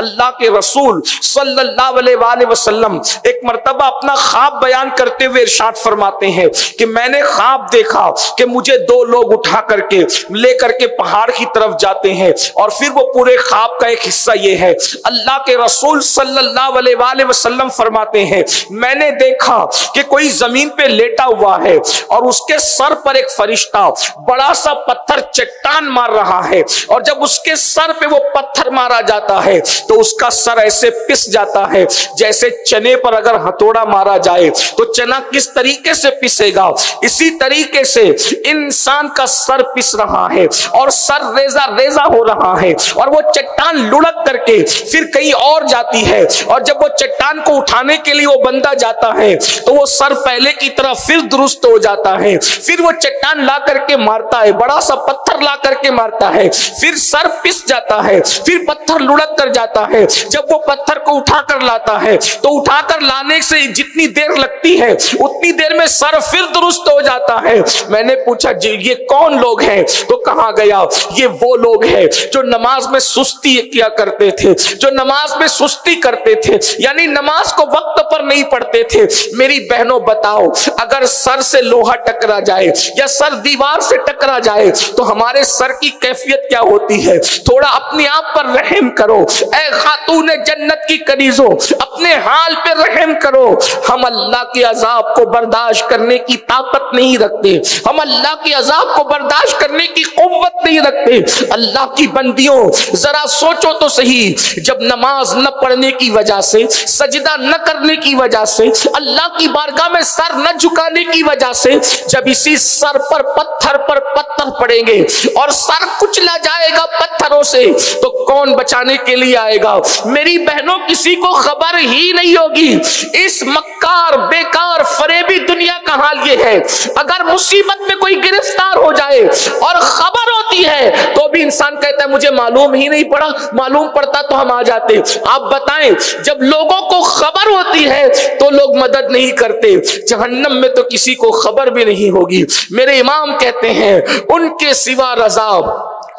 اللہ کے رسول صلی اللہ علیہ وآلہ وسلم ایک مرتبہ اپنا خواب بیان کرتے ہوئے ارشاد فرماتے ہیں کہ میں نے خواب دیکھا کہ مجھے دو لوگ اٹھا کر کے لے کر کے پہاڑ کی طرف جاتے ہیں، اور پھر وہ پورے خواب کا ایک حصہ یہ ہے، اللہ کے رسول صلی اللہ علیہ وآلہ وسلم فرماتے ہیں میں نے دیکھا کہ کوئی زمین پہ لیٹا ہوا ہے اور اس کے سر پر ایک فرشتہ بڑا سا پتھر چٹان مار رہا ہے، اور جب اس کے سر پہ وہ پتھر مارا جاتا ہے تو اس کا سر ایسے پس جاتا ہے جیسے چنے پر اگر ہتھوڑا مارا جائے تو چنا کس طریقے سے پسے گا، اسی طریقے سے انسان کا سر پس رہا ہے اور سر ریزہ ریزہ ہو رہا ہے، اور وہ چٹان لڑک کر کے پھر کہیں اور جاتی ہے، اور جب وہ چٹان کو اٹھانے کے لیے وہ بندہ جاتا ہے تو وہ سر پہلے کی طرح پھر درست ہو جاتا ہے، پھر وہ چٹان لا کر کے مارتا ہے، بڑا سا پتھر لا کر کے مارتا ہے، پھر سر پس جاتا ہے، پھر پتھر لڑک کر جاتا ہے، جب وہ پتھر کو اٹھا کر لاتا ہے تو اٹھا کر لانے سے جتنی دیر لگتی ہے اتنی دیر میں سر پھر درست ہو جاتا ہے۔ میں نے پوچھا جی یہ کون لوگ ہیں؟ تو کہا گیا یہ وہ لوگ ہیں جو نماز میں سستی کیا کرتے تھے، جو نماز میں سستی کرتے تھے، یعنی نماز کو وقت پر نہیں پڑھتے تھے۔ میری بہنوں بتاؤ اگر سر سے لوہا ٹکرا جائے یا سر دیوار سے ٹکرا جائے تو ہمارے سر کی کیفیت کیا ہوتی ہے؟ تھوڑا اپنے آپ پر رحم کرو، اے خاتون جنت کی کنیزوں اپنے حال پہ رحم کرو۔ ہم اللہ کے عذاب کو برداشت کرنے کی طاقت نہیں رکھتے، ہم اللہ کے عذاب کو برداشت کرنے کی قوت نہیں رکھتے۔ اللہ کی بندیوں ذرا سوچو تو صحیح، جب نماز نہ پڑھنے کی وجہ سے، سجدہ نہ کرنے کی وجہ سے، اللہ کی بارگاہ میں سر نہ جھکانے کی وجہ سے، جب اسی سر پر پتھر پڑیں گے اور سر کچلا جائے گا پتھروں سے تو کون بچانے کے لیے آئے گا؟ میری بہنوں کسی کو خبر ہی نہیں ہوگی۔ اس مکار بیکار فریبی دنیا کا حال یہ ہے، اگر مصیبت میں کوئی گرفتار ہو جائے اور خبر ہوتی ہے تو بھی انسان کہتا ہے مجھے معلوم ہی نہیں پڑا، معلوم پڑتا تو ہم آ جاتے۔ آپ بتائیں جب لوگوں کو خبر ہوتی ہے تو لوگ مدد نہیں کرتے، جہنم میں تو کسی کو خبر بھی نہیں ہوگی۔ میرے امام کہتے ہیں ان کے سوا رضا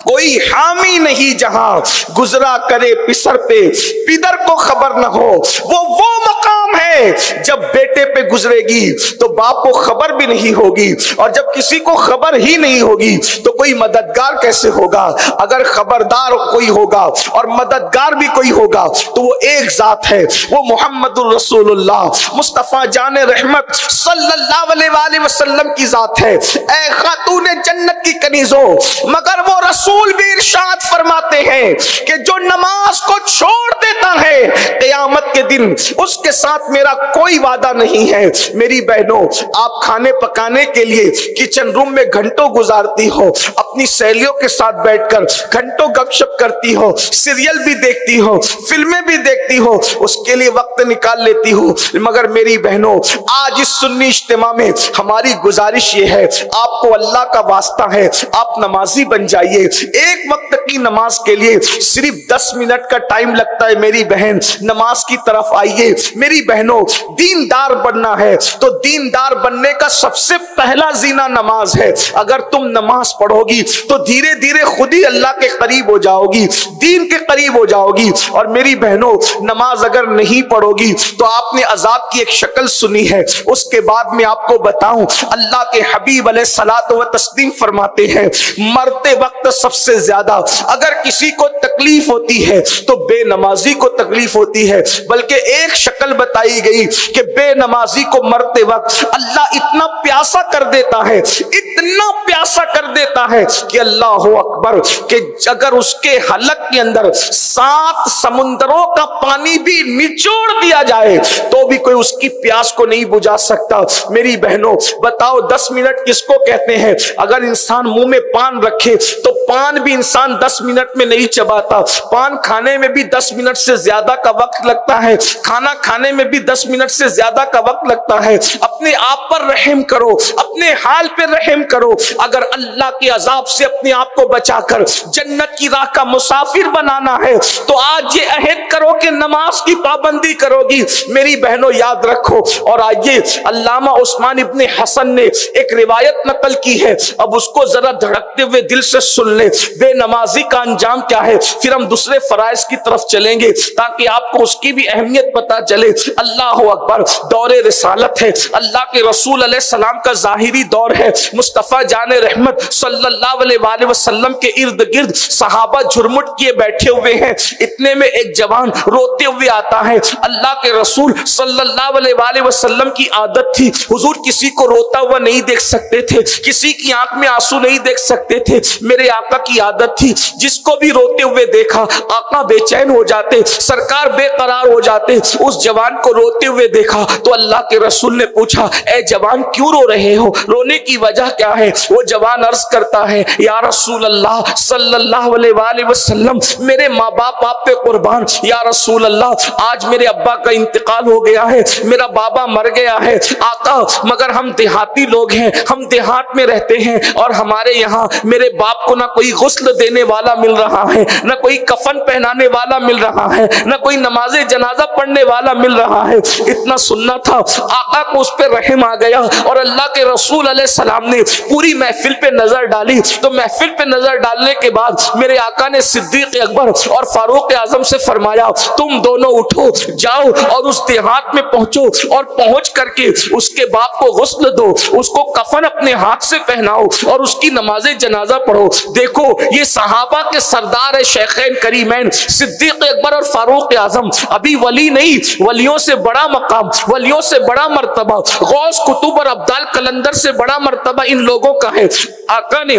کوئی حامی نہیں جہاں گزرا کرے پسر پہ پدر کو خبر نہ ہو۔ وہ مقام ہے جب بیٹے پہ گزرے گی تو باپ کو خبر بھی نہیں ہوگی، اور جب کسی کو خبر ہی نہیں ہوگی تو کوئی مددگار کیسے ہوگا؟ اگر خبردار کوئی ہوگا اور مددگار بھی کوئی ہوگا تو وہ ایک ذات ہے، وہ محمد الرسول اللہ مصطفیٰ جان رحمت صلی اللہ علیہ وآلہ وسلم کی ذات ہے۔ اے خاتون جنت کی کنیزوں، مگر وہ رسول بھی ارشاد فرماتے ہیں کہ جو نماز کو چھوڑ دیتا ہے قیامت کے دن اس کے ساتھ میرا کوئی وعدہ نہیں ہے۔ میری بہنوں آپ کھانے پکانے کے لیے کچن روم میں گھنٹوں گزارتی ہو، اپنی سہیلیوں کے ساتھ بیٹھ کر گھنٹوں گپ شپ کرتی ہو، سیریل بھی دیکھتی ہو، فلمیں بھی دیکھتی ہو، اس کے لیے وقت نکال لیتی ہو، مگر میری بہنوں آج اس سنی اجتماع میں ہماری گزارش یہ ہے آپ کو اللہ کا واسطہ ہے آپ نمازی بن جائیے۔ ایک وقت کی نماز کے لیے صرف 10 منٹ کا ٹائم لگتا ہے۔ میری بہن نماز کی طرف آئیے۔ میری بہنوں دیندار بننا ہے تو دیندار بننے کا سب سے پہلا زینہ نماز ہے۔ اگر تم نماز پڑھو گی تو دھیرے دھیرے خود ہی اللہ کے قریب ہو جاؤ گی، دین کے قریب ہو جاؤ گی۔ اور میری بہنوں نماز اگر نہیں پڑھو گی تو آپ نے عذاب کی ایک شکل سنی ہے، اس کے بعد میں آپ کو بتاؤں اللہ کے حبیب علیہ الصلوۃ والتسلیم فرماتے ہیں مرتے وقت سب سے زیادہ اگر کسی کو تکلیف ہوتی ہے تو بے نمازی کو تکلیف ہوتی ہے، بلکہ ایک شکل بتائی گئی کہ بے نمازی کو مرتے وقت اللہ اتنا پیاسا کر دیتا ہے، اتنا پیاسا کر دیتا ہے کہ اللہ اکبر، کہ اگر اس کے حلق کے اندر 7 سمندروں کا پانی بھی نچوڑ دیا جائے تو بھی کوئی اس کی پیاس کو نہیں بجھا سکتا۔ میری بہنوں بتاؤ 10 منٹ کس کو کہتے ہیں؟ اگر انسان منہ میں پان رکھے تو پان بھی انسان 10 منٹ میں نہیں چباتا، پان کھانے میں بھی 10 منٹ سے زیادہ کا وقت لگتا ہے، کھانا کھانے میں بھی 10 منٹ سے زیادہ کا وقت لگتا ہے۔ اپنے آپ پر رحم کرو، اپنے حال پہ رحم کرو۔ اگر اللہ کے عذاب سے اپنے آپ کو بچا کر جنت کی راہ کا مسافر بنانا ہے تو آج یہ عہد کرو ہو کہ نماز کی پابندی کرو گی میری بہنوں یاد رکھو۔ اور آئیے علامہ عثمان ابن حسن نے ایک روایت نقل کی ہے، اب اس کو ذرا دھڑکتے ہوئے دل سے سن لے، بے نمازی کا انجام کیا ہے، پھر ہم دوسرے فرائض کی طرف چلیں گے تاکہ آپ کو اس کی بھی اہمیت پتا چلے۔ اللہ اکبر، دور رسالت ہے، اللہ کے رسول علیہ السلام کا ظاہری دور ہے، مصطفیٰ جان رحمت صلی اللہ علیہ وآلہ وسلم کے ارد گرد صحابہ جھرمٹ کیے بیٹھے ہوئے ہیں، اتنے میں ایک جوان روتے ہوئے آتا ہے۔ اللہ کے رسول صلی اللہ علیہ وآلہ وسلم کی عادت تھی، حضور کسی کو روتا ہوا نہیں دیکھ سکتے تھے، کسی کی آنکھ میں آنسو نہیں دیکھ سکتے تھے، میرے آقا کی عادت تھی جس کو بھی روتے ہوئے دیکھا آقا بے چین ہو جاتے، سرکار بے قرار ہو جاتے۔ اس جوان کو روتے ہوئے دیکھا تو اللہ کے رسول نے پوچھا، اے جوان کیوں رو رہے ہو، رونے کی وجہ کیا ہے؟ وہ جوان عرض کرتا ہے، یا رسول اللہ صلی اللہ علیہ وآلہ وسلم، میرے ماں باپ آپ پہ قربان، یا رسول اللہ آج میرے ابا کا انتقال ہو گیا ہے، میرا بابا مر گیا ہے آقا، مگر ہم دیہاتی لوگ ہیں، ہم دیہات میں رہتے ہیں اور ہمارے یہاں میرے باپ کو نہ کوئی غسل دینے والا مل رہا ہے، نہ کوئی کفن پہنانے والا مل رہا ہے، نہ کوئی نماز جنازہ پڑھنے والا مل رہا ہے۔ اتنا سننا تھا، آقا کو اس پہ رحم آ گیا اور اللہ کے رسول علیہ السلام نے پوری محفل پہ نظر ڈالی، تو محفل پہ نظر ڈالنے کے بعد میرے آقا نے صدیق اکبر اور فاروق اعظم سے فرمایا، تم دونوں اٹھو، جاؤ اور اس دیہات میں پہنچو اور پہنچ کر کے اس کے باپ کو غسل دو، اس کو کفن اپنے ہاتھ سے پہناؤ اور اس کی نماز جنازہ پڑھو۔ دیکھو یہ صحابہ کے سردار ہے، شیخین کریمین صدیق اکبر اور فاروق اعظم، ابھی ولی نہیں، ولیوں سے بڑا مقام، ولیوں سے بڑا مرتبہ، غوث قطب اور ابدال قلندر سے بڑا مرتبہ ان لوگوں کا ہے۔ آقا نے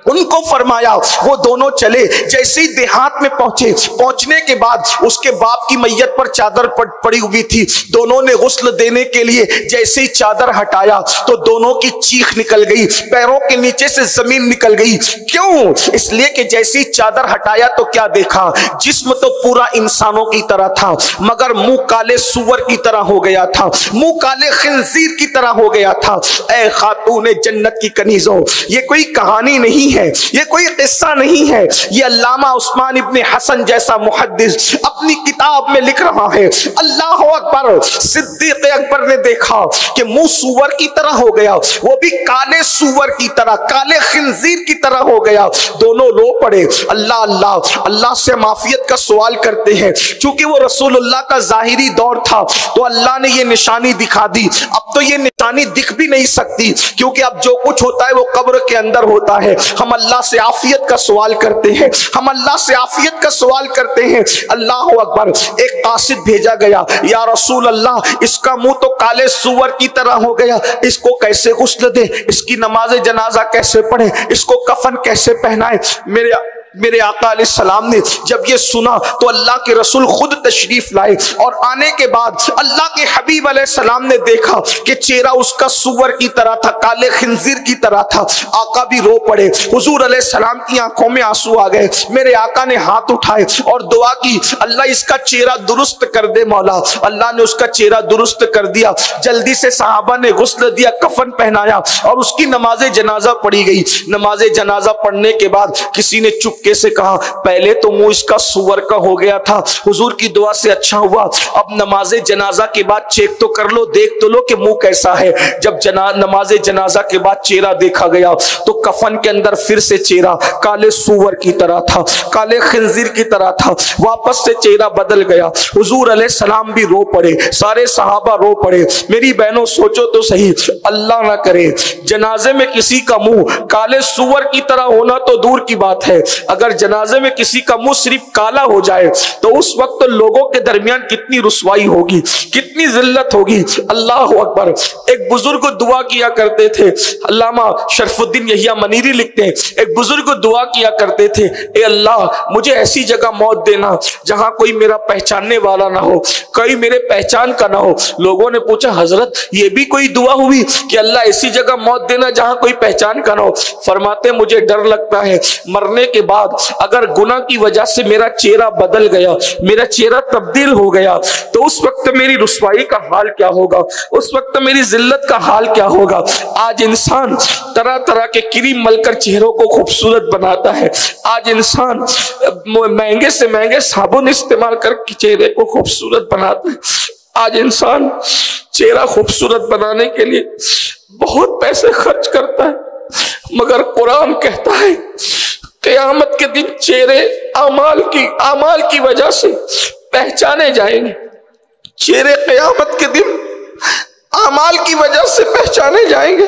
ان کو فرمایا، وہ دونوں چلے، جیسے ہی دیہات میں پہنچنے کے بعد اس کے باپ کی میت پر چادر پڑی ہوئی تھی، دونوں نے غسل دینے کے لیے جیسے ہی چادر ہٹایا تو دونوں کی چیخ نکل گئی، پیروں کے نیچے سے زمین نکل گئی۔ کیوں؟ اس لیے کہ جیسے ہی چادر ہٹایا تو کیا دیکھا، جسم تو پورا انسانوں کی طرح تھا مگر منہ کالے سور کی طرح ہو گیا تھا، منہ کالے خنزیر کی طرح ہو گیا تھا۔ اے خاتون جنت کی کنیزوں، یہ کوئی کہانی نہیں ہے، یہ کوئی قصہ نہیں ہے، یہ علامہ عثمان ابن حسن جیسا محدث اپنی کتاب میں لکھ رہا ہے۔ اللہ اکبر، صدیق اکبر نے دیکھا کہ منہ سور کی طرح ہو گیا، وہ بھی کالے سور کی طرح، کالے خنزیر کی طرح ہو گیا۔ دونوں رو پڑے، اللہ سے معافیت کا سوال کرتے ہیں، چونکہ وہ رسول اللہ کا ظاہری دور تھا تو اللہ نے یہ نشانی دکھا دی، اب تو یہ نشانی دکھ بھی نہیں سکتی کیونکہ اب جو کچھ ہوتا ہے وہ قبر کے اندر ہوتا ہے۔ ہم اللہ سے عافیت کا سوال کرتے ہیں، ہم اللہ سے عافیت کا سوال کرتے ہیں۔ اللہ اکبر، ایک قاصد بھیجا گیا، یا رسول اللہ اس کا منہ تو کالے سور کی طرح ہو گیا، اس کو کیسے غسل دے، اس کی نماز جنازہ کیسے پڑھے، اس کو کفن کیسے پہنائے؟ میرے آقا علیہ السلام نے جب یہ سنا تو اللہ کے رسول خود تشریف لائے اور آنے کے بعد اللہ کے حبیب علیہ السلام نے دیکھا کہ چہرہ اس کا سور کی طرح تھا، کالے خنزیر کی طرح تھا۔ آقا بھی رو پڑے، حضور علیہ السلام کی آنکھوں میں آنسو آ گئے۔ میرے آقا نے ہاتھ اٹھائے اور دعا کی، اللہ اس کا چہرہ درست کر دے مولا۔ اللہ نے اس کا چہرہ درست کر دیا، جلدی سے صحابہ نے غسل دیا، کفن پہنایا اور اس کی نماز جنازہ پڑھی گئی۔ نماز جنازہ پڑھنے کے بعد کسی نے چپ سے کہا، پہلے تو منہ اس کا سور کا ہو گیا تھا، حضور کی دعا سے اچھا ہوا، اب نماز جنازہ کے بعد چیک تو کر لو، دیکھ تو لو کہ منہ کیسا ہے۔ جب نماز جنازہ کے بعد چہرہ دیکھا گیا تو کفن کے اندر پھر سے چہرہ کالے سور کی طرح تھا، کالے خنزیر کی طرح تھا، واپس سے چہرہ بدل گیا۔ حضور علیہ السلام بھی رو پڑے، سارے صحابہ رو پڑے۔ میری بہنوں سوچو تو صحیح، اللہ نہ کرے جنازے میں کسی کا منہ کالے سور کی طرح ہونا تو دور کی بات ہے، اگر جنازے میں کسی کا منہ صرف کالا ہو جائے تو اس وقت تو لوگوں کے درمیان کتنی رسوائی ہوگی، کتنی ذلت ہوگی۔ اللہ اکبر، ایک بزرگ دعا کیا کرتے تھے، علامہ شرف الدین یحییٰ منیری لکھتے ہیں، ایک بزرگ دعا کیا کرتے تھے، اے اللہ مجھے ایسی جگہ موت دینا جہاں کوئی میرا پہچاننے والا نہ ہو، کوئی میرے پہچان کا نہ ہو۔ لوگوں نے پوچھا، حضرت یہ بھی کوئی دعا ہوئی کہ اللہ ایسی جگہ موت دینا جہاں کوئی پہچان کا نہ ہو؟ فرماتے مجھے ڈر لگتا ہے مرنے کے بعد بعد اگر گناہ کی وجہ سے میرا چہرہ بدل گیا, میرا چہرہ تبدیل ہو گیا, تو اس وقت میری رسوائی کا حال کیا ہوگا, اس وقت میری ذلت کا حال کیا ہوگا. آج انسان طرح طرح کے کریم مل کر چہروں کو خوبصورت بناتا ہے. آج انسان مہنگے سے مہنگے صابن استعمال کر کے چہرے کو خوبصورت بناتا ہے. آج انسان چہرہ خوبصورت بنانے کے لیے بہت پیسے خرچ کرتا ہے, مگر قرآن کہتا ہے قیامت کے دن چہرے اعمال کی وجہ سے پہچانے جائیں گے. چہرے قیامت کے دن اعمال کی وجہ سے پہچانے جائیں گے.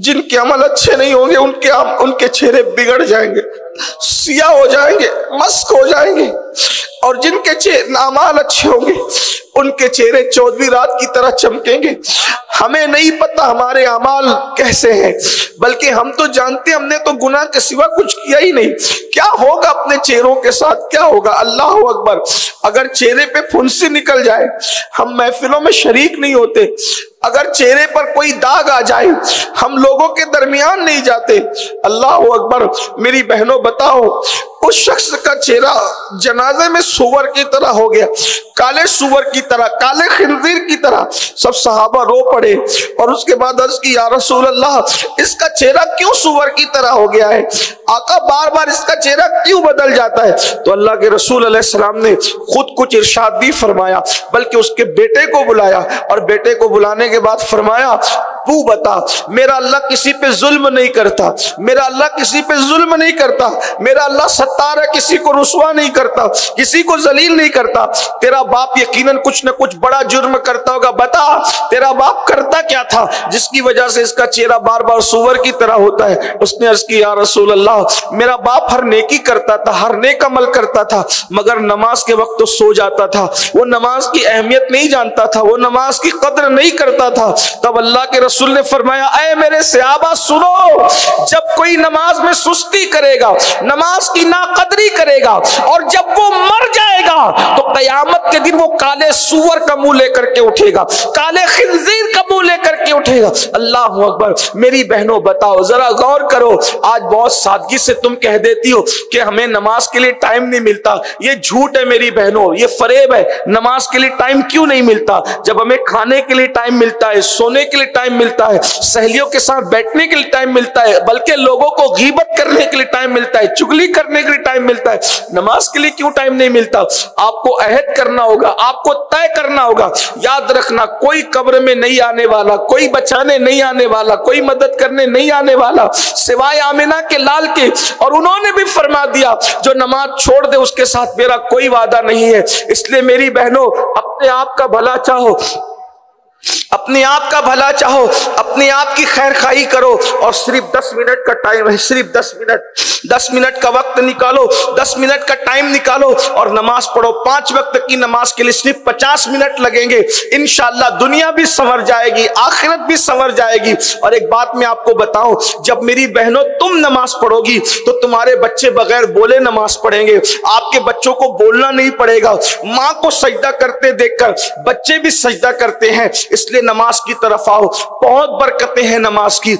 جن کے عمل اچھے نہیں ہوں گے ان کے چہرے بگڑ جائیں گے, سیاہ ہو جائیں گے, مسک ہو جائیں گے, اور جن کے اعمال اچھے ہوں گے ان کے چہرے 14ویں رات کی طرح چمکیں گے. ہمیں نہیں پتا ہمارے اعمال کیسے ہیں, بلکہ ہم تو جانتے ہم نے تو گناہ کے سوا کچھ کیا ہی نہیں. کیا ہوگا اپنے چہروں کے ساتھ, کیا ہوگا؟ اللہ اکبر. اگر چہرے پہ پھنسی نکل جائے ہم محفلوں میں شریک نہیں ہوتے. اگر چہرے پر کوئی داغ آ جائے ہم لوگوں کے درمیان نہیں جاتے. اللہ اکبر. میری بہنوں بتاؤ, اس شخص کا چہرہ جنازے میں سور کی طرح ہو گیا, کالے سور کی طرح, کالے خنزیر کی طرح. سب صحابہ رو پڑے اور اس کے بعد عرض کی یا رسول اللہ اس کا چہرہ کیوں سور کی طرح ہو گیا ہے؟ آقا بار بار اس کا چہرہ کیوں بدل جاتا ہے؟ تو اللہ کے رسول علیہ السلام نے خود کچھ ارشاد بھی فرمایا, بلکہ اس کے بیٹے کو بلایا اور بیٹے کو بلانے کے بعد فرمایا تو بتا, میرا اللہ کسی پہ ظلم نہیں کرتا, میرا اللہ کسی پہ ظلم نہیں کرتا, میرا اللہ ستار ہے, کسی کو رسوا نہیں کرتا, کسی کو ذلیل نہیں کرتا. تیرا باپ یقیناً کچھ نہ کچھ بڑا جرم کرتا ہوگا, بتا تیرا باپ کرتا کیا تھا جس کی وجہ سے اس کا چہرہ بار بار سور کی طرح ہوتا ہے؟ اس نے عرض کی یا رسول اللہ میرا باپ ہر نیکی کرتا تھا, ہر نیک عمل کرتا تھا, مگر نماز کے وقت تو سو جاتا تھا. وہ نماز کی اہمیت نہیں جانتا تھا, وہ نماز کی قدر نہیں کرتا تھا. تب اللہ کے رسول نے فرمایا اے میرے صحابہ سنو, جب کوئی نماز میں سستی کرے گا, نماز کی ناقدری کرے گا, اور جب وہ مر جائے گا تو قیامت کے دن وہ کالے سور کا منہ لے کر کے اٹھے گا, کالے خنزیر کا منہ لے کر کے اٹھے گا. اللہ اکبر. میری بہنوں بتاؤ, ذرا غور کرو, آج بہت سادگی سے تم کہہ دیتی ہو کہ ہمیں نماز کے لیے ٹائم نہیں ملتا. یہ جھوٹ ہے میری بہنوں, یہ فریب ہے. نماز کے لیے ٹائم کیوں نہیں ملتا جب ہمیں کھانے کے لیے ٹائم ملتا ہے, سونے کے لیے ٹائم ملتا ہے, سہیلیوں کے ساتھ بیٹھنے کے لیے ٹائم ملتا ہے, بلکہ لوگوں کو غیبت کرنے کے لیے ٹائم ملتا ہے, چگلی کرنے کے لیے ٹائم ملتا ہے. نماز کے لیے کیوں ٹائم نہیں ملتا؟ آپ کو عہد کرنا ہوگا, آپ کو طے کرنا ہوگا. یاد رکھنا کوئی قبر میں نہیں آنے والا, کوئی بچانے نہیں آنے والا, کوئی مدد کرنے نہیں آنے والا سوائے آمنہ کے لال کے. اور انہوں نے بھی فرما دیا جو نماز چھوڑ دے اس کے ساتھ میرا کوئی وعدہ نہیں ہے. اس لیے میری بہنوں اپنے آپ کا بھلا چاہو, اپنے آپ کا بھلا چاہو, اپنے آپ کی خیر خواہی کرو, اور صرف 10 منٹ کا ٹائم ہے, صرف 10 منٹ کا وقت نکالو, 10 منٹ کا ٹائم نکالو اور نماز پڑھو. 5 وقت کی نماز کے لیے صرف 50 منٹ لگیں گے. انشاءاللہ دنیا بھی سنور جائے گی, آخرت بھی سنور جائے گی. اور ایک بات میں آپ کو بتاؤں, جب میری بہنوں تم نماز پڑھو گی تو تمہارے بچے بغیر بولے نماز پڑھیں گے. آپ کے بچوں کو بولنا نہیں پڑے گا. ماں کو سجدہ کرتے دیکھ کر بچے بھی سجدہ کرتے ہیں. اس لیے نماز کی طرف آؤ, بہت برکتیں ہیں نماز کی.